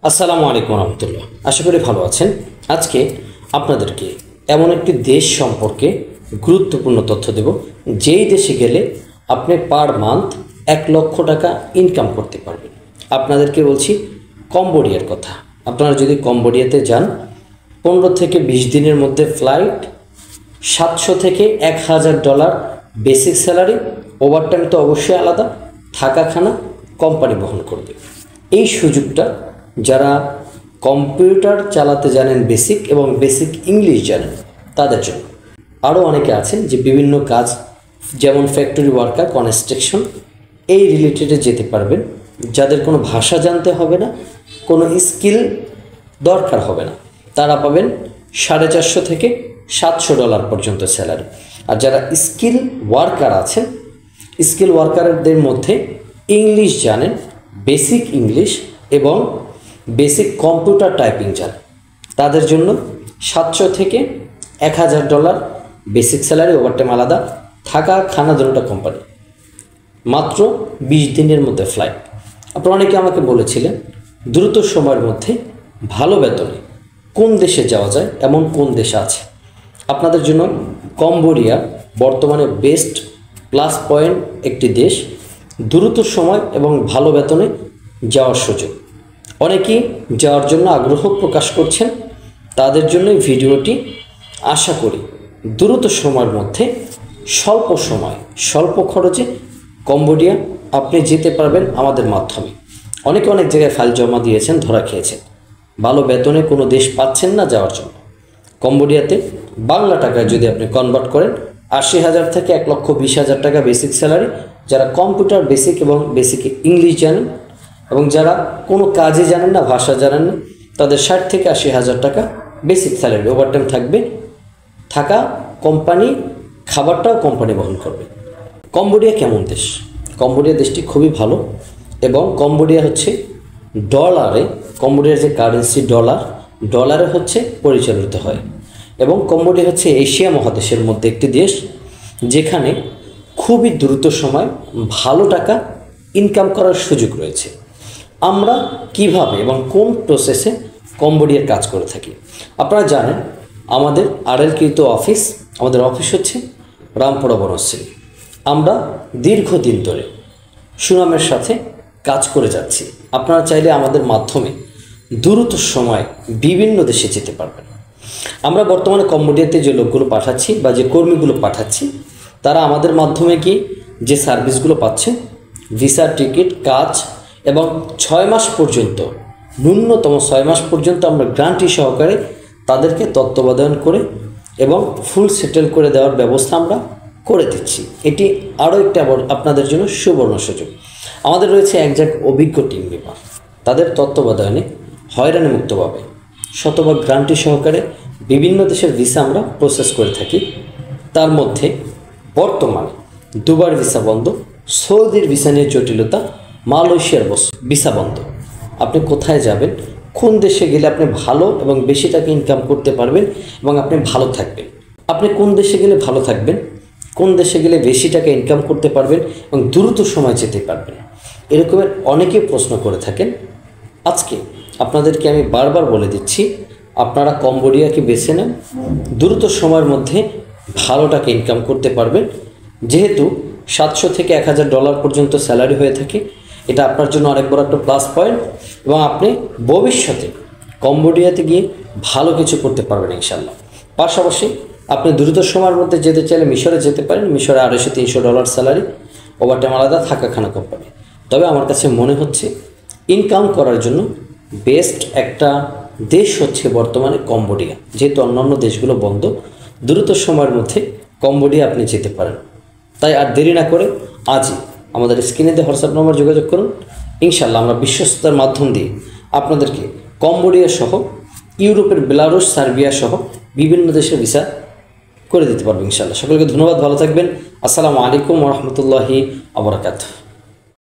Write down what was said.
আসসালামু আলাইকুম রহমতুল্লাহ। আশা করি ভালো আছেন। আজকে আপনাদেরকে এমন একটি দেশ সম্পর্কে গুরুত্বপূর্ণ তথ্য দেব, যেই দেশে গেলে আপনি পার মান্থ 1,00,000 টাকা ইনকাম করতে পারবেন। আপনাদেরকে বলছি কম্বোডিয়ার কথা। আপনারা যদি কম্বোডিয়াতে যান, 15 থেকে 20 দিনের মধ্যে ফ্লাইট, 700 থেকে $1,000 বেসিক স্যালারি, ওভারটাইম তো অবশ্যই আলাদা, থাকা খানা কোম্পানি বহন করবে। এই সুযোগটা যারা কম্পিউটার চালাতে জানেন বেসিক এবং বেসিক ইংলিশ জানেন তাদের জন্য। আরও অনেকে আছেন যে বিভিন্ন কাজ, যেমন ফ্যাক্টরি ওয়ার্কার, কনস্ট্রাকশন, এই রিলেটেডে যেতে পারবেন, যাদের কোনো ভাষা জানতে হবে না, কোনো স্কিল দরকার হবে না, তারা পাবেন $450 থেকে $700 পর্যন্ত স্যালারি। আর যারা স্কিল ওয়ার্কার আছেন, স্কিল ওয়ার্কারদের মধ্যে ইংলিশ জানেন, বেসিক ইংলিশ এবং বেসিক কম্পিউটার টাইপিং জানেন, তাদের জন্য $700 থেকে $1,000 বেসিক স্যালারি, ওভারটাইম আলাদা, থাকা খানা দুটোটা কোম্পানি, মাত্র 20 দিনের মধ্যে ফ্লাইট। আপনারা অনেকে আমাকে বলেছিলেন দ্রুত সময়ের মধ্যে ভালো বেতনে কোন দেশে যাওয়া যায়, এমন কোন দেশ আছে। আপনাদের জন্য কম্বোডিয়া বর্তমানে বেস্ট প্লাস পয়েন্ট একটি দেশ, দ্রুত সময় এবং ভালো বেতনে যাওয়ার সুযোগ। অনেকেই যাওয়ার জন্য আগ্রহ প্রকাশ করছেন, তাদের জন্য ভিডিওটি। আশা করি দ্রুত সময়ের মধ্যে স্বল্প সময় স্বল্প খরচে কম্বোডিয়া আপনি যেতে পারবেন আমাদের মাধ্যমে। অনেকে অনেক জায়গায় ফাইল জমা দিয়েছেন, ধরা খেয়েছেন, ভালো বেতনে কোনো দেশ পাচ্ছেন না যাওয়ার জন্য। কম্বোডিয়াতে বাংলা টাকায় যদি আপনি কনভার্ট করেন, 80,000 থেকে 1,20,000 টাকা বেসিক স্যালারি, যারা কম্পিউটার বেসিক এবং বেসিক ইংলিশ জানেন এবং যারা কোনো কাজে জানেন না, ভাষা জানেন না, তাদের 60 থেকে 80,000 টাকা বেসিক স্যালারি, ওভারটাইম থাকবে, থাকা কোম্পানি, খাবারটাও কোম্পানি বহন করবে। কম্বোডিয়া কেমন দেশ? কম্বোডিয়া দেশটি খুবই ভালো এবং কম্বোডিয়া হচ্ছে ডলারে, কম্বোডিয়ার যে কারেন্সি ডলারে হচ্ছে পরিচালিত হয় এবং কম্বোডিয়া হচ্ছে এশিয়া মহাদেশের মধ্যে একটি দেশ, যেখানে খুবই দ্রুত সময় ভালো টাকা ইনকাম করার সুযোগ রয়েছে। আমরা কিভাবে এবং কোন প্রসেসে কম্বোডিয়ার কাজ করে থাকি আপনারা জানেন। আমাদের আরএলকৃত অফিস, আমাদের অফিস হচ্ছে রামপুরা বনশ্রী। আমরা দীর্ঘদিন ধরে সুনামের সাথে কাজ করে যাচ্ছি। আপনারা চাইলে আমাদের মাধ্যমে দ্রুত সময় বিভিন্ন দেশে যেতে পারবেন। আমরা বর্তমানে কম্বোডিয়াতে যে লোকগুলো পাঠাচ্ছি বা যে কর্মীগুলো পাঠাচ্ছি, তারা আমাদের মাধ্যমে গিয়ে যে সার্ভিসগুলো পাচ্ছে, ভিসা, টিকিট, কাজ এবং 6 মাস পর্যন্ত, ন্যূনতম 6 মাস পর্যন্ত আমরা গ্যারান্টি সহকারে তাদেরকে তত্ত্বাবধান করে এবং ফুল সেটেল করে দেওয়ার ব্যবস্থা আমরা করে দিচ্ছি। এটি আরও একটা আপনাদের জন্য সুবর্ণ সুযোগ। আমাদের রয়েছে একজন অভিজ্ঞ টিম মেম্বার, তাদের তত্ত্বাবধানে হয়রানি মুক্তভাবে শতভাগ গ্যারান্টি সহকারে বিভিন্ন দেশের ভিসা আমরা প্রসেস করে থাকি। তার মধ্যে বর্তমানে দুবার ভিসা বন্ধ, সৌদির ভিসা নিয়ে জটিলতা, মালয়েশিয়ার ভিসা বন্ধ। আপনি কোথায় যাবেন, কোন দেশে গেলে আপনি ভালো এবং বেশি টাকা ইনকাম করতে পারবেন এবং আপনি ভালো থাকবেন, আপনি কোন দেশে গেলে ভালো থাকবেন, কোন দেশে গেলে বেশি টাকা ইনকাম করতে পারবেন এবং দ্রুত সময় যেতে পারবেন, এরকমের অনেকেই প্রশ্ন করে থাকেন। আজকে আপনাদেরকে আমি বারবার বলে দিচ্ছি, আপনারা কম্বোডিয়াকে বেছে নেন, দ্রুত সময়ের মধ্যে ভালো টাকা ইনকাম করতে পারবেন। যেহেতু $700 থেকে $1,000 পর্যন্ত স্যালারি হয়ে থাকে, এটা আপনার জন্য অনেক বড় একটা প্লাস পয়েন্ট এবং আপনি ভবিষ্যতে কম্বোডিয়াতে গিয়ে ভালো কিছু করতে পারবেন ইনশাল্লাহ। পাশাপাশি আপনি দ্রুত সময়ের মধ্যে যেতে চাইলে মিশরে যেতে পারেন। মিশরে $250-300 স্যালারি, ওভারটাইম আলাদা, থাকা খানা কোম্পানি। তবে আমার কাছে মনে হচ্ছে ইনকাম করার জন্য বেস্ট একটা দেশ হচ্ছে বর্তমানে কম্বোডিয়া। যেহেতু অন্যান্য দেশগুলো বন্ধ, দ্রুত সময়ের মধ্যে কম্বোডিয়া আপনি যেতে পারেন। তাই আর দেরি না করে আজই আমাদের স্ক্রিনে দিয়ে হোয়াটসঅ্যাপ নম্বর যোগাযোগ করুন। ইনশাল্লাহ আমরা বিশ্বস্ততার মাধ্যম দিয়ে আপনাদেরকে কম্বোডিয়া সহ ইউরোপের বেলারুশ, সার্বিয়া সহ বিভিন্ন দেশের ভিসা করে দিতে পারবো ইনশাল্লাহ। সকলকে ধন্যবাদ, ভালো থাকবেন। আসসালামু আলাইকুম ওয়া রাহমাতুল্লাহি ওয়া বারাকাতুহু।